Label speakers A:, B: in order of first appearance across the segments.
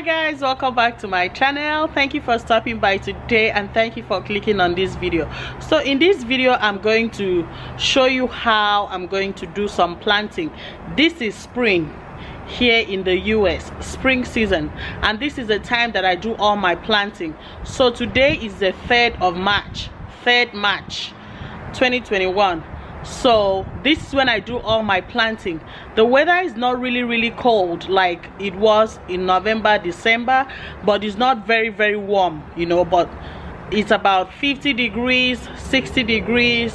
A: guys, welcome back to my channel. Thank you for stopping by today and thank you for clicking on this video. So in this video I'm going to show you how I'm going to do some planting. This is spring here in the US, spring season, and this is the time that I do all my planting. So today is the 3rd of March 2021. So this is when I do all my planting. The weather is not really cold like it was in November, December, but it's not very warm, you know, but it's about 50 degrees, 60 degrees,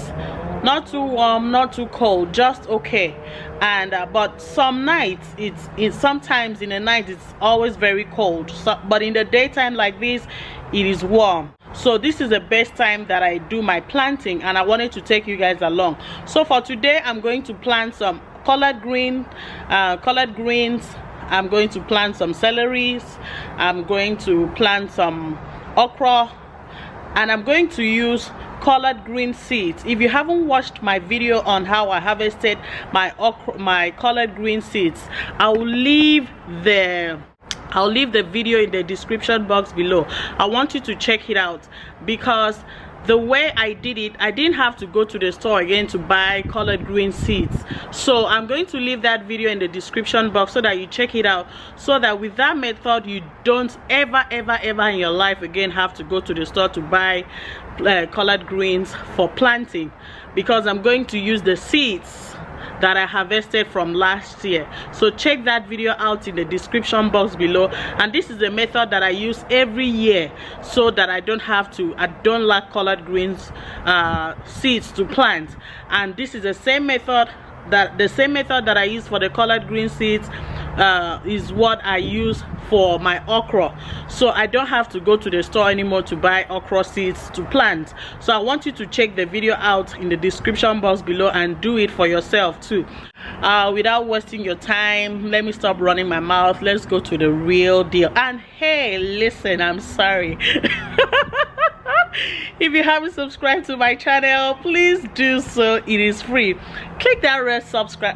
A: not too warm, not too cold, just okay. And but some nights it's sometimes in the night it's always very cold, so, but in the daytime like this it is warm. So this is the best time that I do my planting, and I wanted to take you guys along. So for today I'm going to plant some colored greens. I'm going to plant some celeries. I'm going to plant some okra, and I'm going to use colored green seeds. If you haven't watched my video on how I harvested my colored green seeds, I'll leave the video in the description box below. I want you to check it out, because the way I did it, I didn't have to go to the store again to buy colored green seeds. So I'm going to leave that video in the description box so that you check it out, so that with that method you don't ever in your life again have to go to the store to buy colored greens for planting, because I'm going to use the seeds that I harvested from last year. So check that video out in the description box below. And this is the method that I use every year, so that I don't lack colored greens seeds to plant. And this is the same method that I use for the colored green seeds is what I use for my okra. So I don't have to go to the store anymore to buy okra seeds to plant. So I want you to check the video out in the description box below and do it for yourself too. Without wasting your time, let me stop running my mouth. Let's go to the real deal. And hey, listen, I'm sorry. If you haven't subscribed to my channel, please do so. It is free. Click that red subscribe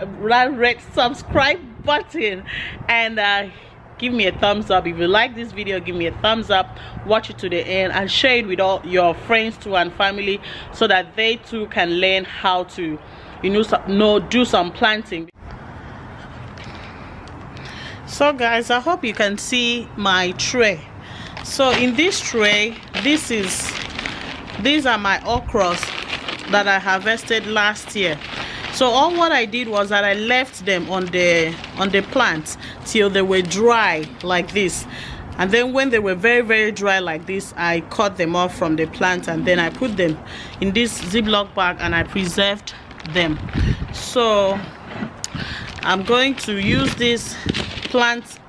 A: button and give me a thumbs up. If you like this video, give me a thumbs up, watch it to the end, and share it with all your friends too and family, so that they too can learn how to, do some planting. So guys, I hope you can see my tray. So in this tray, these are my okras that I harvested last year. So all what I did was that I left them on the plant till they were dry like this, and then when they were very dry like this, I cut them off from the plant, and then I put them in this Ziploc bag and I preserved them. So I'm going to use this plant.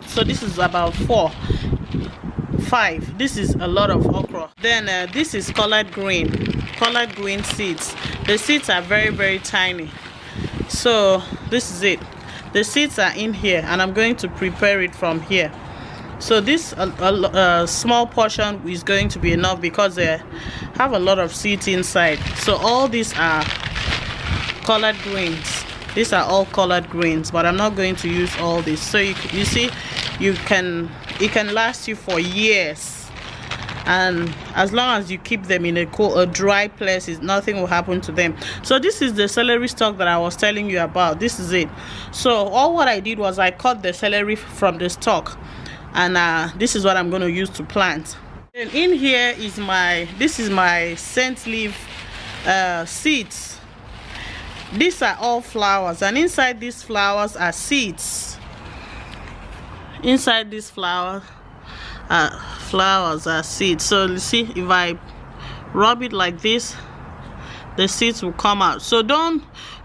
A: So this is about 5. This is a lot of okra. Then this is colored green seeds. The seeds are very tiny. So this is it. The seeds are in here, and I'm going to prepare it from here. So this small portion is going to be enough, because they have a lot of seeds inside. So all these are colored greens. These are all colored greens, but I'm not going to use all this. So you see, it can last you for years, and as long as you keep them in a dry place, nothing will happen to them. So this is the celery stalk that I was telling you about. This is it. So all what I did was I cut the celery from the stalk, and this is what I'm going to use to plant. And in here is my scent leaf seeds. These are all flowers, and inside these flowers are seeds. Inside these flowers are seeds. So you see, if I rub it like this, the seeds will come out. So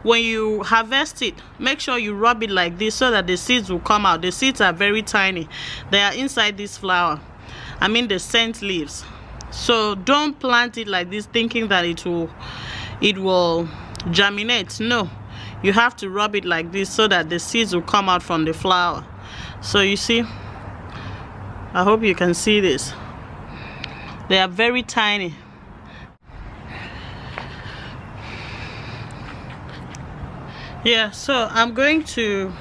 A: when you harvest it, make sure you rub it like this, so that the seeds will come out. The seeds are very tiny. They are inside this flower, the scent leaves. So don't plant it like this thinking that it will germinate. No, you have to rub it like this so that the seeds will come out from the flower. So you see, I hope you can see this. They are very tiny. Yeah, so I'm going to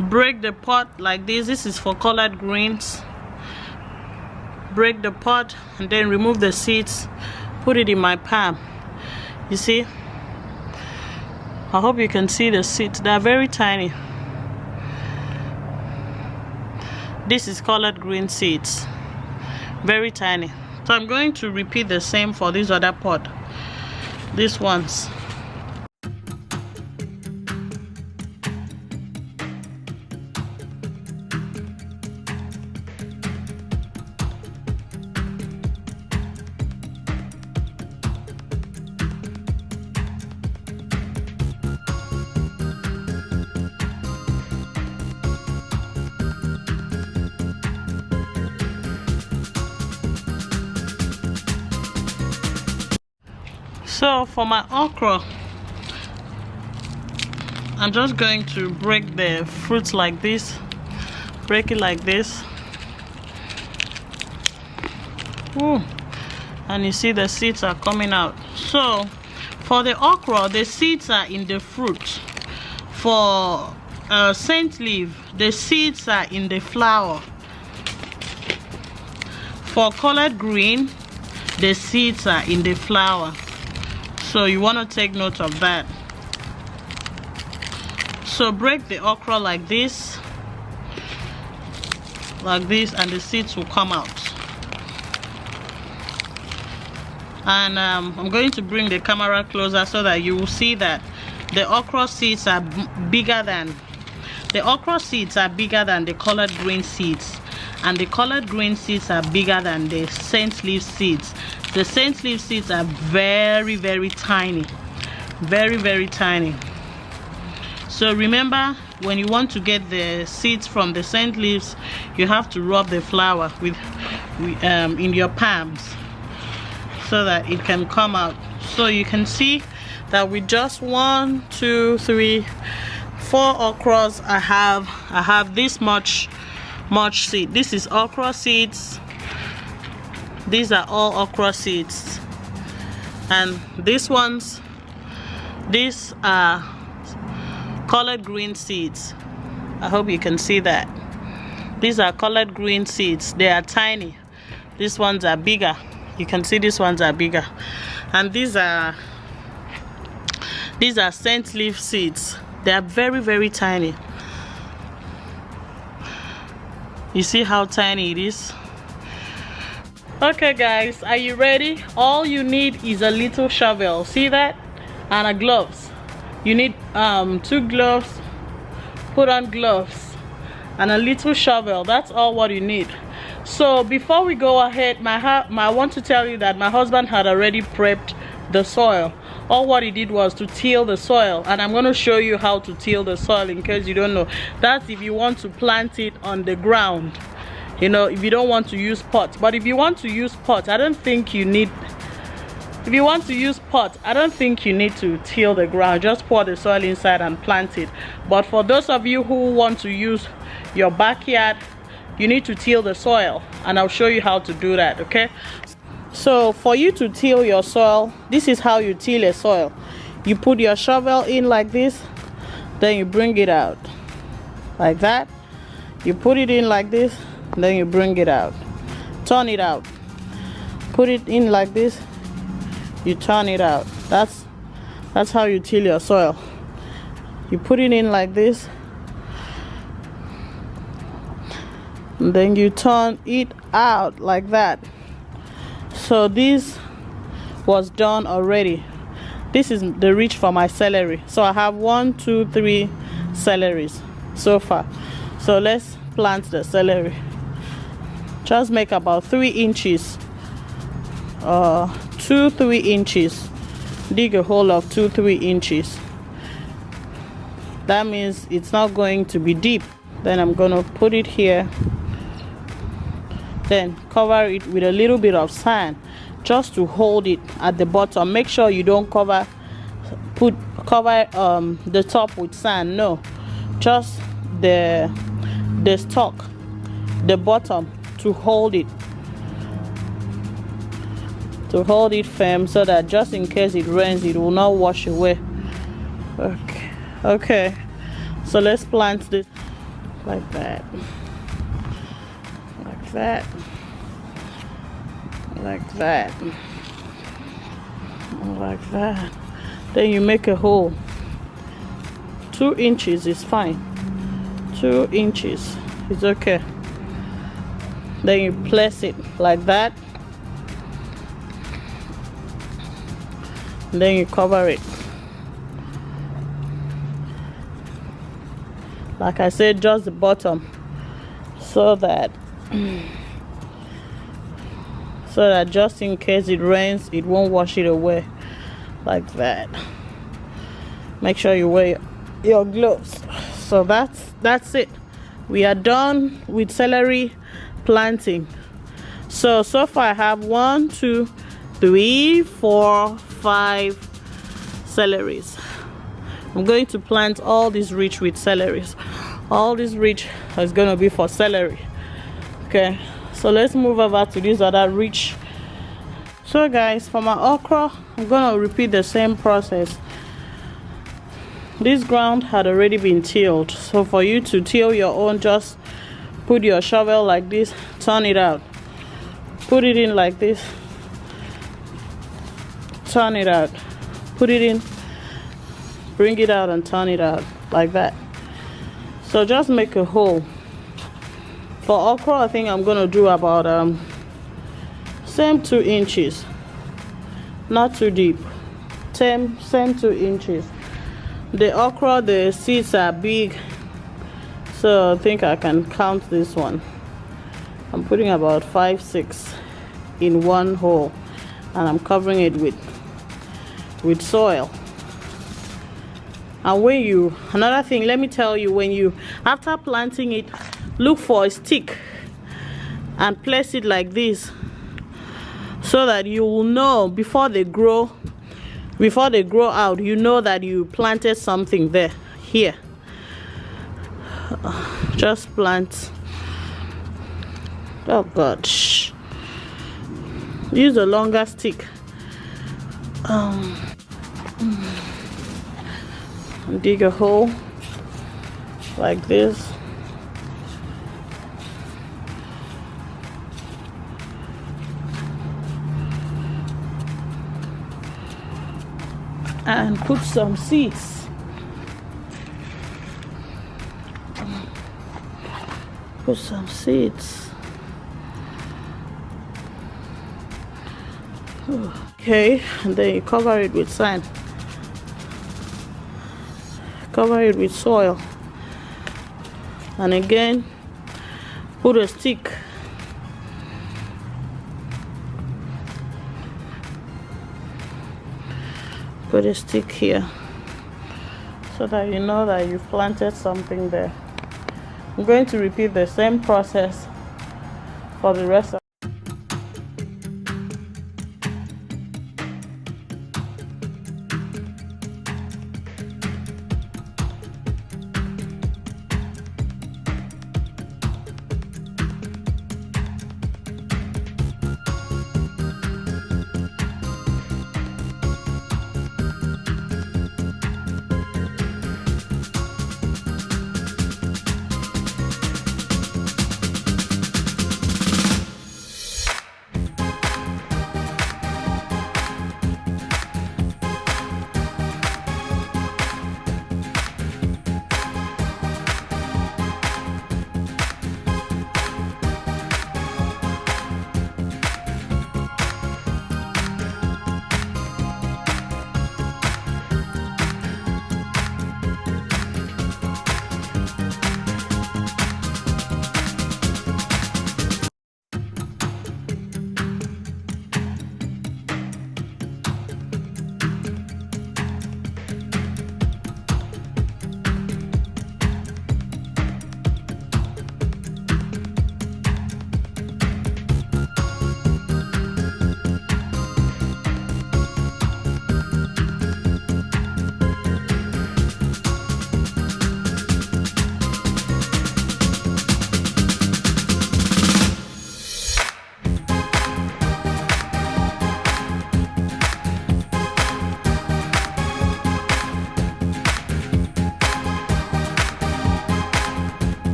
A: break the pot like this. This is for collard greens. Break the pot and then remove the seeds, put it in my palm. You see, I hope you can see the seeds. They're very tiny. This is collard green seeds, very tiny. So I'm going to repeat the same for this other pot, these ones. So for my okra, I'm just going to break the fruits like this. Break it like this. Ooh. And you see the seeds are coming out. So for the okra, the seeds are in the fruit. For scent leaf, the seeds are in the flower. For collard green, the seeds are in the flower. So you want to take note of that. So break the okra like this, and the seeds will come out. And I'm going to bring the camera closer so that you will see that the okra seeds are bigger than the collard green seeds, and the collard green seeds are bigger than the scent leaf seeds. The scent leaf seeds are very, very tiny, very, very tiny. So remember, when you want to get the seeds from the scent leaves, you have to rub the flour with in your palms so that it can come out. So you can see that with just 1, 2, 3, 4 okras, I have this much seed. This is okra seeds. These are all okra seeds, and these are collard green seeds. I hope you can see that. These are collard green seeds. They are tiny. These ones are bigger. You can see these ones are bigger, and these are scent leaf seeds. They are very, very tiny. You see how tiny it is? Okay guys, are you ready? All you need is a little shovel, see that, and a gloves. You need 2 gloves. Put on gloves and a little shovel. That's all what you need. So before we go ahead, I want to tell you that my husband had already prepped the soil. All what he did was to till the soil, and I'm going to show you how to till the soil in case you don't know. That's if you want to plant it on the ground, you know, if you don't want to use pots. But if you want to use pots, I don't think you need to till the ground. Just pour the soil inside and plant it. But for those of you who want to use your backyard, you need to till the soil, and I'll show you how to do that. Okay, so for you to till your soil, this is how you till a soil. You put your shovel in like this, then you bring it out like that. You put it in like this, then you bring it out, turn it out, put it in like this, you turn it out. That's how you till your soil. You put it in like this, and then you turn it out like that. So this was done already. This is the reach for my celery. So I have 1, 2, 3 celeries so far. So let's plant the celery. Just make about 3 inches, 2-3 inches. Dig a hole of 2-3 inches. That means it's not going to be deep. Then I'm gonna put it here, then cover it with a little bit of sand just to hold it at the bottom. Make sure you don't cover the top with sand. No, just the stalk, the bottom, to hold it firm, so that just in case it rains, it will not wash away. Okay, so let's plant this. like that, like that, like that, like that. Then you make a hole. 2 inches is fine. 2 inches is okay. Then you place it like that. And then you cover it. Like I said, just the bottom, so that just in case it rains, it won't wash it away. Like that. Make sure you wear your gloves. So that's it. We are done with celery planting. So far I have 1, 2, 3, 4, 5 celeries. I'm going to plant all these rich with celeries. All this rich is going to be for celery. Okay, so let's move over to these other rich. So guys, for my okra, I'm going to repeat the same process. This ground had already been tilled, so for you to till your own, just put your shovel like this, turn it out, put it in like this, turn it out, put it in, bring it out and turn it out like that. So just make a hole. For okra, I think I'm gonna do about same 2 inches, not too deep, same 2 inches. The okra, the seeds are big, so I think I can count this one. I'm putting about 5, 6 in one hole, and I'm covering it with soil. And when you, another thing, let me tell you, when you, after planting it, look for a stick and place it like this, so that you will know before they grow out, you know that you planted something there. Here, just plant. Oh god, use a longer stick. Dig a hole like this. And put some seeds. Put some seeds. Okay, and then you cover it with sand. Cover it with soil. And again, put a stick. Put a stick here, so that you know that you've planted something there. I'm going to repeat the same process for the rest of